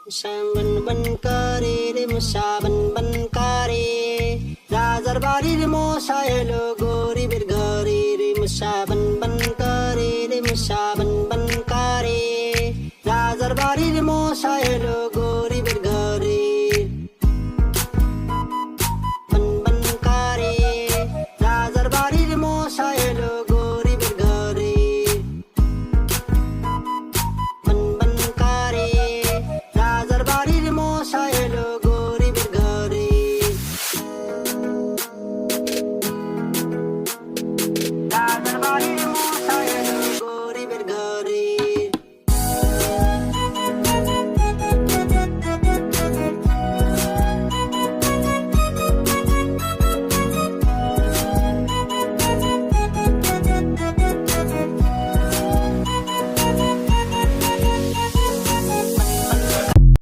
সাবন বন করে রে সাবন বন করে রাজার বাড়ির মশা এলো গরিবের ঘরে রে সাবন বন করে রে সাবন বন করে রাজার বাড়ির মশা এলো